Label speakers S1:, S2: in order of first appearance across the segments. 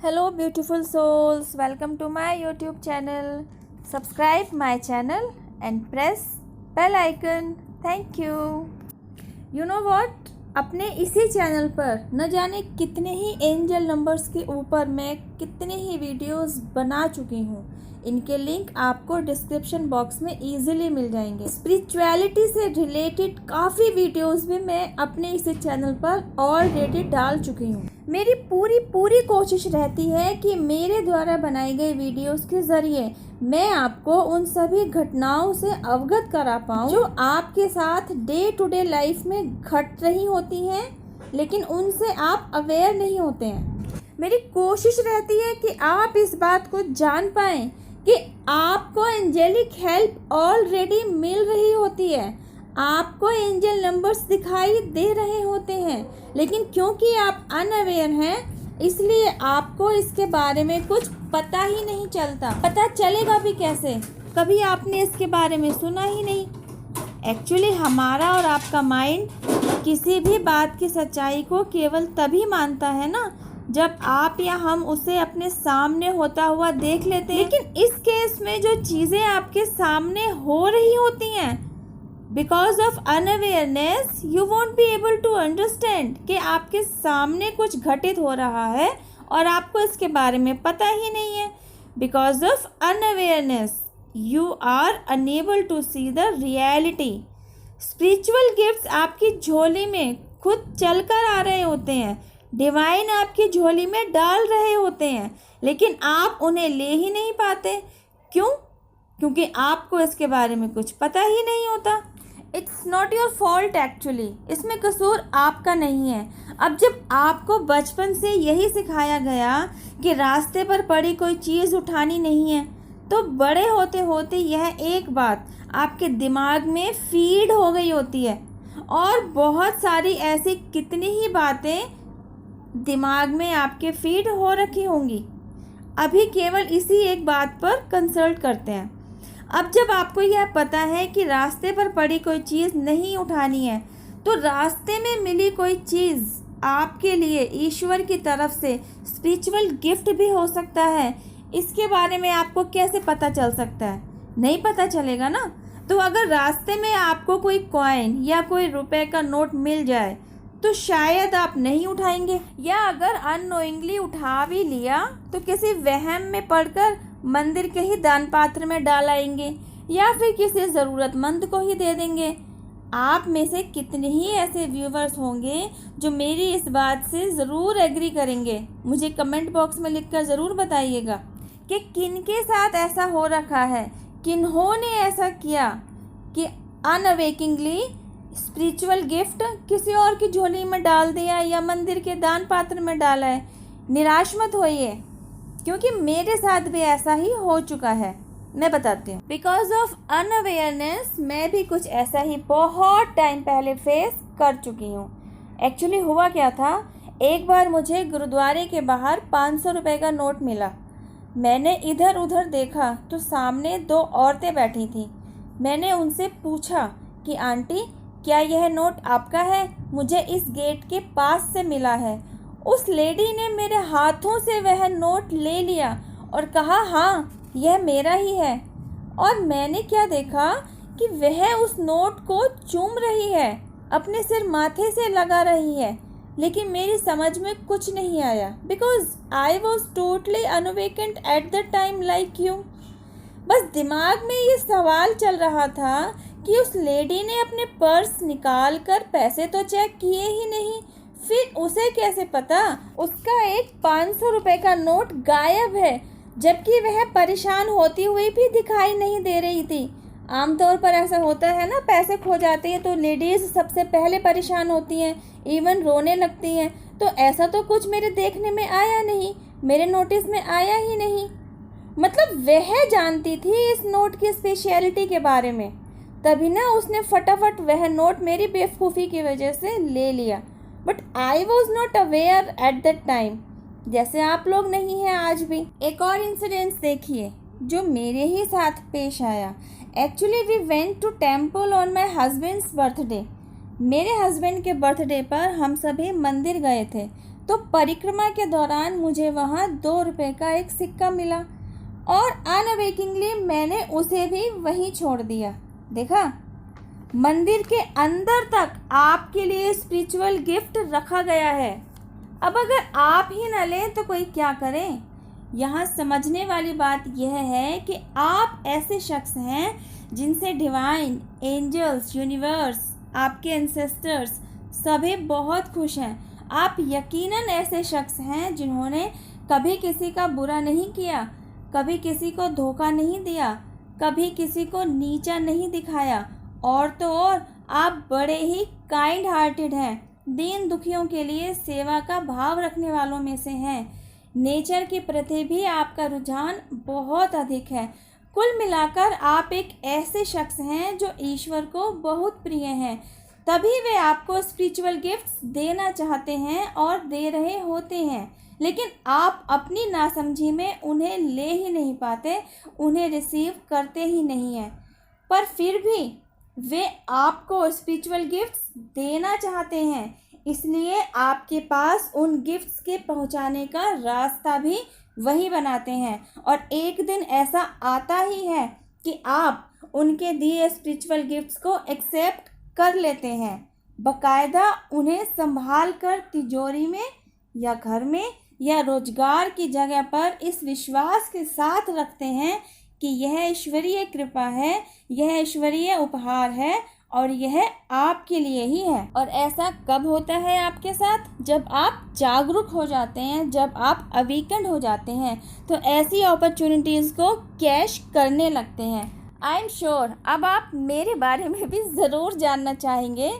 S1: Hello beautiful souls, welcome to my YouTube channel. Subscribe my channel and press bell icon. Thank you. You know what? अपने इसी channel पर न जाने कितने ही angel numbers के ऊपर मैं कितने ही वीडियोस बना चुकी हूँ। इनके लिंक आपको डिस्क्रिप्शन बॉक्स में इजीली मिल जाएंगे। स्पिरिचुअलिटी से रिलेटेड काफ़ी वीडियोस भी मैं अपने इसी चैनल पर ऑलरेडी डाल चुकी हूँ। मेरी पूरी कोशिश रहती है कि मेरे द्वारा बनाई गई वीडियोस के ज़रिए मैं आपको उन सभी घटनाओं से अवगत करा पाऊँ जो आपके साथ डे टू डे लाइफ में घट रही होती हैं, लेकिन उनसे आप अवेयर नहीं होते हैं। मेरी कोशिश रहती है कि आप इस बात को जान पाएँ कि आपको एंजेलिक हेल्प ऑलरेडी मिल रही होती है, आपको एंजल नंबर्स दिखाई दे रहे होते हैं, लेकिन क्योंकि आप अनअवेयर हैं इसलिए आपको इसके बारे में कुछ पता ही नहीं चलता। पता चलेगा भी कैसे? कभी आपने इसके बारे में सुना ही नहीं। एक्चुअली हमारा और आपका माइंड किसी भी बात की सच्चाई को केवल तभी मानता है ना जब आप या हम उसे अपने सामने होता हुआ देख लेते हैं। लेकिन इस केस में जो चीज़ें आपके सामने हो रही होती हैं, because of unawareness you won't be able to understand कि आपके सामने कुछ घटित हो रहा है और आपको इसके बारे में पता ही नहीं है। Because of unawareness you are unable to see the reality. Spiritual gifts आपकी झोली में खुद चलकर आ रहे होते हैं, डिवाइन आपकी झोली में डाल रहे होते हैं, लेकिन आप उन्हें ले ही नहीं पाते। क्यों? क्योंकि आपको इसके बारे में कुछ पता ही नहीं होता। It's not your fault actually, इसमें कसूर आपका नहीं है। अब जब आपको बचपन से यही सिखाया गया कि रास्ते पर पड़ी कोई चीज़ उठानी नहीं है, तो बड़े होते होते यह एक बात आपके दिमाग में फीड हो गई होती है और बहुत सारी ऐसी कितनी ही बातें दिमाग में आपके फीड हो रखी होंगी। अभी केवल इसी एक बात पर कंसल्ट करते हैं। अब जब आपको यह पता है कि रास्ते पर पड़ी कोई चीज़ नहीं उठानी है, तो रास्ते में मिली कोई चीज़ आपके लिए ईश्वर की तरफ से स्पिरिचुअल गिफ्ट भी हो सकता है। इसके बारे में आपको कैसे पता चल सकता है? नहीं पता चलेगा ना। तो अगर रास्ते में आपको कोई कॉइन या कोई रुपए का नोट मिल जाए तो शायद आप नहीं उठाएंगे, या अगर अननोइंगली उठा भी लिया तो किसी वहम में पड़कर मंदिर के ही दान पात्र में डाल आएंगे या फिर किसी ज़रूरतमंद को ही दे देंगे। आप में से कितने ही ऐसे व्यूवर्स होंगे जो मेरी इस बात से ज़रूर एग्री करेंगे। मुझे कमेंट बॉक्स में लिखकर ज़रूर बताइएगा कि किनके साथ ऐसा हो रखा है, किन्होंने ऐसा किया कि अनअवेकिंगली स्पिरिचुअल गिफ्ट किसी और की झोली में डाल दिया या मंदिर के दान पात्र में डाला है। निराश मत होइए, क्योंकि मेरे साथ भी ऐसा ही हो चुका है। मैं बताती हूँ। बिकॉज ऑफ अनअवेयरनेस मैं भी कुछ ऐसा ही बहुत टाइम पहले फेस कर चुकी हूँ। एक्चुअली हुआ क्या था, एक बार मुझे गुरुद्वारे के बाहर 500 रुपये का नोट मिला। मैंने इधर उधर देखा तो सामने 2 औरतें बैठी थीं। मैंने उनसे पूछा कि आंटी, क्या यह नोट आपका है? मुझे इस गेट के पास से मिला है। उस लेडी ने मेरे हाथों से वह नोट ले लिया और कहा, हाँ यह मेरा ही है। और मैंने क्या देखा कि वह उस नोट को चूम रही है, अपने सिर माथे से लगा रही है, लेकिन मेरी समझ में कुछ नहीं आया। Because I was totally unawakened at the time like you. बस दिमाग में ये सवाल चल रहा था कि उस लेडी ने अपने पर्स निकाल कर पैसे तो चेक किए ही नहीं, फिर उसे कैसे पता उसका एक 500 रुपये का नोट गायब है, जबकि वह परेशान होती हुई भी दिखाई नहीं दे रही थी। आमतौर पर ऐसा होता है ना, पैसे खो जाते हैं तो लेडीज़ सबसे पहले परेशान होती हैं, इवन रोने लगती हैं। तो ऐसा तो कुछ मेरे देखने में आया नहीं, मेरे नोटिस में आया ही नहीं। मतलब वह जानती थी इस नोट की स्पेशलिटी के बारे में, तभी ना उसने फटाफट वह नोट मेरी बेवकूफ़ी की वजह से ले लिया। But I was not aware at that time, जैसे आप लोग नहीं हैं आज भी। एक और इंसिडेंस देखिए जो मेरे ही साथ पेश आया। Actually we went to temple on my husband's birthday. मेरे हस्बैंड के बर्थडे पर हम सभी मंदिर गए थे। तो परिक्रमा के दौरान मुझे वहाँ 2 रुपए का एक सिक्का मिला और अनअवेकिंगली मैंने उसे भी वहीं छोड़ दिया। देखा, मंदिर के अंदर तक आपके लिए स्पिरिचुअल गिफ्ट रखा गया है। अब अगर आप ही न लें तो कोई क्या करें। यहाँ समझने वाली बात यह है कि आप ऐसे शख्स हैं जिनसे डिवाइन, एंजल्स, यूनिवर्स, आपके एंसेस्टर्स सभी बहुत खुश हैं। आप यकीनन ऐसे शख्स हैं जिन्होंने कभी किसी का बुरा नहीं किया, कभी किसी को धोखा नहीं दिया, कभी किसी को नीचा नहीं दिखाया, और तो और आप बड़े ही काइंड हार्टेड हैं। दीन दुखियों के लिए सेवा का भाव रखने वालों में से हैं। नेचर के प्रति भी आपका रुझान बहुत अधिक है। कुल मिलाकर आप एक ऐसे शख्स हैं जो ईश्वर को बहुत प्रिय हैं। तभी वे आपको स्पिरिचुअल गिफ्ट्स देना चाहते हैं और दे रहे होते हैं, लेकिन आप अपनी नासमझी में उन्हें ले ही नहीं पाते, उन्हें रिसीव करते ही नहीं हैं। पर फिर भी वे आपको स्पिरिचुअल गिफ्ट्स देना चाहते हैं, इसलिए आपके पास उन गिफ्ट्स के पहुंचाने का रास्ता भी वही बनाते हैं। और एक दिन ऐसा आता ही है कि आप उनके दिए स्पिरिचुअल गिफ्ट्स को एक्सेप्ट कर लेते हैं, बाकायदा उन्हें संभाल कर तिजोरी में या घर में या रोजगार की जगह पर इस विश्वास के साथ रखते हैं कि यह ईश्वरीय कृपा है, यह ईश्वरीय उपहार है और यह आपके लिए ही है। और ऐसा कब होता है आपके साथ? जब आप जागरूक हो जाते हैं, जब आप अवेकन हो जाते हैं, तो ऐसी अपॉर्चुनिटीज़ को कैश करने लगते हैं। आई एम श्योर अब आप मेरे बारे में भी ज़रूर जानना चाहेंगे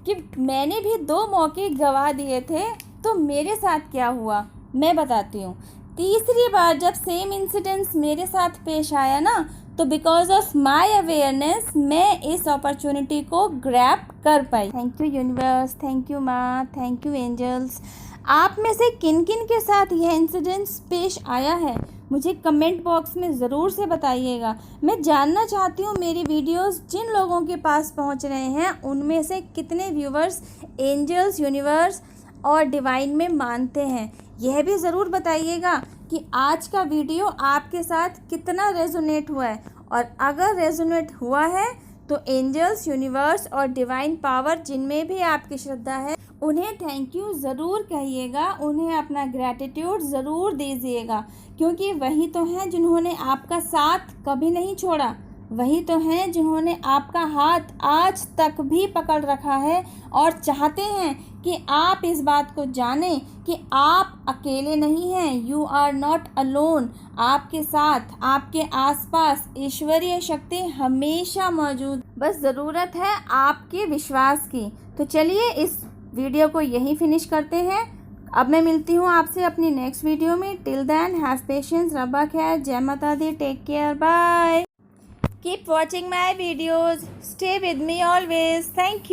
S1: कि मैंने भी 2 मौके गंवा दिए थे, तो मेरे साथ क्या हुआ। मैं बताती हूँ। तीसरी बार जब सेम इंसिडेंस मेरे साथ पेश आया ना, तो बिकॉज ऑफ माई अवेयरनेस मैं इस अपॉर्चुनिटी को ग्रैब कर पाई। Thank you universe, thank you माँ, थैंक यू एंजल्स। आप में से किन किन के साथ यह इंसिडेंस पेश आया है मुझे कमेंट बॉक्स में ज़रूर से बताइएगा। मैं जानना चाहती हूँ मेरी वीडियोस जिन लोगों के पास पहुँच रहे हैं उनमें से कितने व्यूवर्स एंजल्स, यूनिवर्स और डिवाइन में मानते हैं। यह भी ज़रूर बताइएगा कि आज का वीडियो आपके साथ कितना रेजोनेट हुआ है, और अगर रेजोनेट हुआ है तो एंजल्स, यूनिवर्स और डिवाइन पावर जिनमें भी आपकी श्रद्धा है उन्हें थैंक यू ज़रूर कहिएगा, उन्हें अपना ग्रैटिट्यूड ज़रूर दीजिएगा, क्योंकि वही तो हैं जिन्होंने आपका साथ कभी नहीं छोड़ा, वही तो हैं जिन्होंने आपका हाथ आज तक भी पकड़ रखा है और चाहते हैं कि आप इस बात को जानें कि आप अकेले नहीं हैं। You are not alone. आपके साथ, आपके आसपास ईश्वरीय शक्ति हमेशा मौजूद, बस ज़रूरत है आपके विश्वास की। तो चलिए इस वीडियो को यहीं फिनिश करते हैं। अब मैं मिलती हूँ आपसे अपनी नेक्स्ट वीडियो में। टिल देन हैव पेशेंस, रब्बा खैर, जय माता दी, take care, bye. Keep watching my videos. Stay with me always. Thank you.